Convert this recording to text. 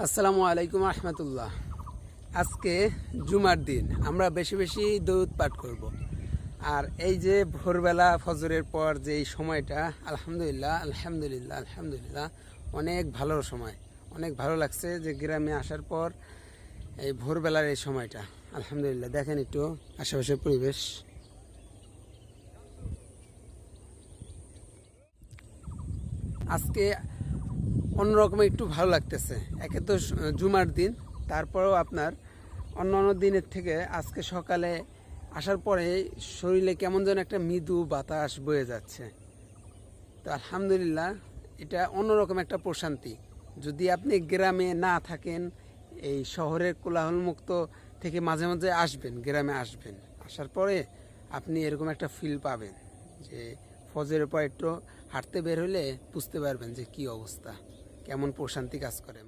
আসসালামু আলাইকুম রহমতুল্লাহ। আজকে জুমার দিন আমরা বেশি বেশি দরুদ পাঠ করব। আর এই যে ভোরবেলা ফজরের পর যে এই সময়টা, আলহামদুলিল্লাহ আলহামদুলিল্লাহ আলহামদুলিল্লাহ, অনেক ভালো সময়। অনেক ভালো লাগছে যে গ্রামে আসার পর এই ভোরবেলার এই সময়টা। আলহামদুলিল্লাহ, দেখেন একটু আশেপাশের পরিবেশ। আজকে অন্যরকম একটু ভালো লাগতেছে। একে তো জুমার দিন, তারপরেও আপনার অন্য অন্য দিনের থেকে আজকে সকালে আসার পরে শরীরে কেমন যেন একটা মৃদু বাতাস বয়ে যাচ্ছে। তো আলহামদুলিল্লাহ, এটা অন্যরকম একটা প্রশান্তি। যদি আপনি গ্রামে না থাকেন, এই শহরের কোলাহলমুক্ত থেকে মাঝে মাঝে আসবেন, গ্রামে আসবেন, আসার পরে আপনি এরকম একটা ফিল পাবেন যে ফজরের পর একটু হাঁটতে বের হলে বুঝতে পারবেন যে কি অবস্থা, কেমন প্রশান্তি কাজ করে।